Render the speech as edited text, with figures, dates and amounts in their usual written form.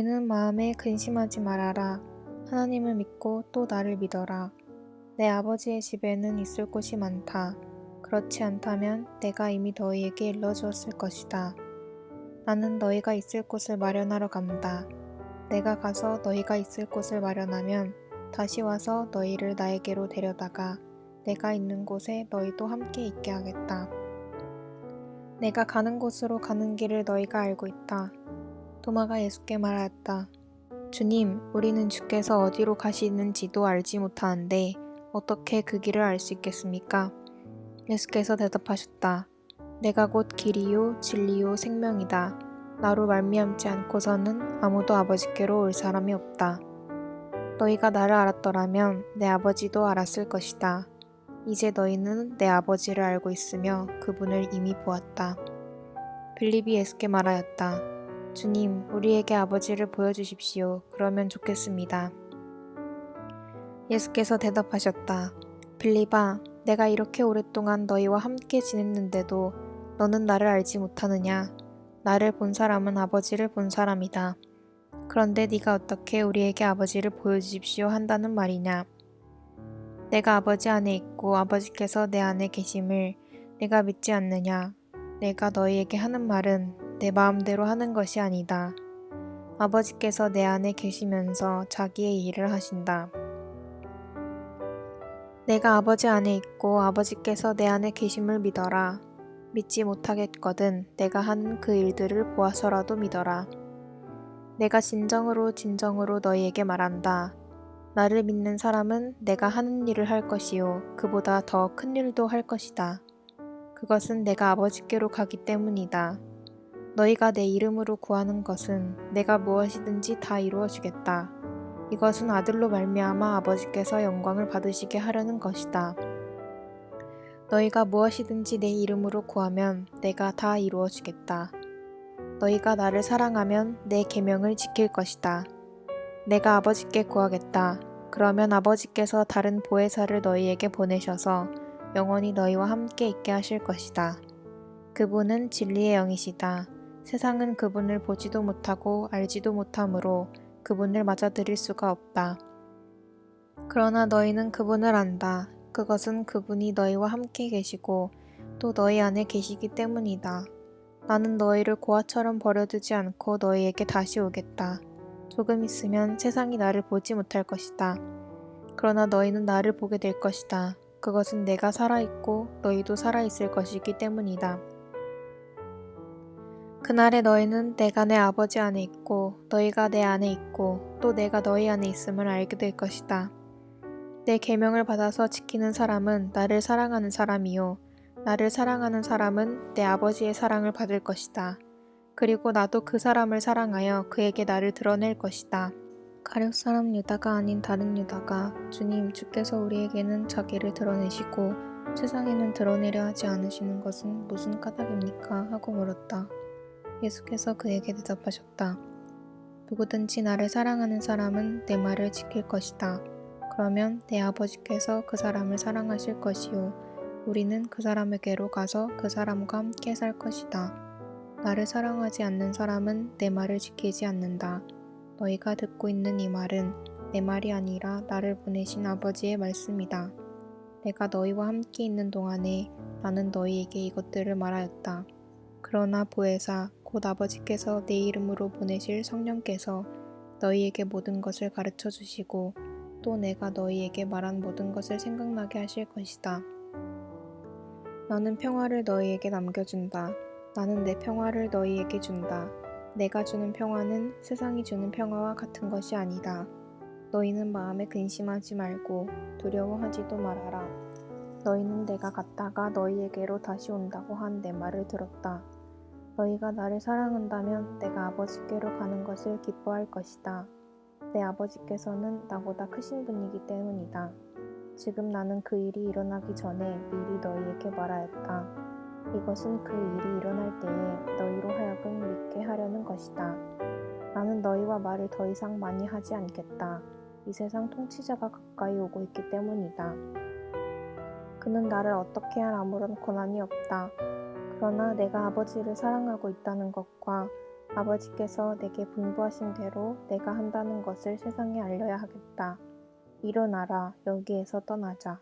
너희는 마음에 근심하지 말아라. 하나님을 믿고 또 나를 믿어라. 내 아버지의 집에는 있을 곳이 많다. 그렇지 않다면 내가 이미 너희에게 일러주었을 것이다. 나는 너희가 있을 곳을 마련하러 간다. 내가 가서 너희가 있을 곳을 마련하면 다시 와서 너희를 나에게로 데려다가 내가 있는 곳에 너희도 함께 있게 하겠다. 내가 가는 곳으로 가는 길을 너희가 알고 있다. 도마가 예수께 말하였다. 주님, 우리는 주께서 어디로 가시는지도 알지 못하는데 어떻게 그 길을 알 수 있겠습니까? 예수께서 대답하셨다. 내가 곧 길이요 진리요 생명이다. 나로 말미암지 않고서는 아무도 아버지께로 올 사람이 없다. 너희가 나를 알았더라면 내 아버지도 알았을 것이다. 이제 너희는 내 아버지를 알고 있으며 그분을 이미 보았다. 빌립이 예수께 말하였다. 주님, 우리에게 아버지를 보여주십시오. 그러면 좋겠습니다. 예수께서 대답하셨다. 빌립아, 내가 이렇게 오랫동안 너희와 함께 지냈는데도 너는 나를 알지 못하느냐? 나를 본 사람은 아버지를 본 사람이다. 그런데 네가 어떻게 우리에게 아버지를 보여주십시오 한다는 말이냐? 내가 아버지 안에 있고 아버지께서 내 안에 계심을 내가 믿지 않느냐? 내가 너희에게 하는 말은 내 마음대로 하는 것이 아니다. 아버지께서 내 안에 계시면서 자기의 일을 하신다. 내가 아버지 안에 있고 아버지께서 내 안에 계심을 믿어라. 믿지 못하겠거든 내가 하는 그 일들을 보아서라도 믿어라. 내가 진정으로 너희에게 말한다. 나를 믿는 사람은 내가 하는 일을 할 것이요 그보다 더 큰 일도 할 것이다. 그것은 내가 아버지께로 가기 때문이다. 너희가 내 이름으로 구하는 것은 내가 무엇이든지 다 이루어 주겠다. 이것은 아들로 말미암아 아버지께서 영광을 받으시게 하려는 것이다. 너희가 무엇이든지 내 이름으로 구하면 내가 다 이루어 주겠다. 너희가 나를 사랑하면 내 계명을 지킬 것이다. 내가 아버지께 구하겠다. 그러면 아버지께서 다른 보혜사를 너희에게 보내셔서 영원히 너희와 함께 있게 하실 것이다. 그분은 진리의 영이시다. 세상은 그분을 보지도 못하고 알지도 못하므로 그분을 맞아들일 수가 없다. 그러나 너희는 그분을 안다. 그것은 그분이 너희와 함께 계시고 또 너희 안에 계시기 때문이다. 나는 너희를 고아처럼 버려두지 않고 너희에게 다시 오겠다. 조금 있으면 세상이 나를 보지 못할 것이다. 그러나 너희는 나를 보게 될 것이다. 그것은 내가 살아있고 너희도 살아있을 것이기 때문이다. 그날에 너희는 내가 내 아버지 안에 있고 너희가 내 안에 있고 또 내가 너희 안에 있음을 알게 될 것이다. 내 계명을 받아서 지키는 사람은 나를 사랑하는 사람이요 나를 사랑하는 사람은 내 아버지의 사랑을 받을 것이다. 그리고 나도 그 사람을 사랑하여 그에게 나를 드러낼 것이다. 가룟 사람 유다가 아닌 다른 유다가 주님, 주께서 우리에게는 자기를 드러내시고 세상에는 드러내려 하지 않으시는 것은 무슨 까닭입니까? 하고 물었다. 예수께서 그에게 대답하셨다. 누구든지 나를 사랑하는 사람은 내 말을 지킬 것이다. 그러면 내 아버지께서 그 사람을 사랑하실 것이요 우리는 그 사람에게로 가서 그 사람과 함께 살 것이다. 나를 사랑하지 않는 사람은 내 말을 지키지 않는다. 너희가 듣고 있는 이 말은 내 말이 아니라 나를 보내신 아버지의 말씀이다. 내가 너희와 함께 있는 동안에 나는 너희에게 이것들을 말하였다. 그러나 보혜사 곧 아버지께서 내 이름으로 보내실 성령께서 너희에게 모든 것을 가르쳐 주시고 또 내가 너희에게 말한 모든 것을 생각나게 하실 것이다. 나는 평화를 너희에게 남겨준다. 나는 내 평화를 너희에게 준다. 내가 주는 평화는 세상이 주는 평화와 같은 것이 아니다. 너희는 마음에 근심하지 말고 두려워하지도 말아라. 너희는 내가 갔다가 너희에게로 다시 온다고 한 내 말을 들었다. 너희가 나를 사랑한다면 내가 아버지께로 가는 것을 기뻐할 것이다. 내 아버지께서는 나보다 크신 분이기 때문이다. 지금 나는 그 일이 일어나기 전에 미리 너희에게 말하였다. 이것은 그 일이 일어날 때에 너희로 하여금 믿게 하려는 것이다. 나는 너희와 말을 더 이상 많이 하지 않겠다. 이 세상 통치자가 가까이 오고 있기 때문이다. 그는 나를 어떻게 할 아무런 권한이 없다. 그러나 내가 아버지를 사랑하고 있다는 것과 아버지께서 내게 분부하신 대로 내가 한다는 것을 세상에 알려야 하겠다. 일어나라, 여기에서 떠나자.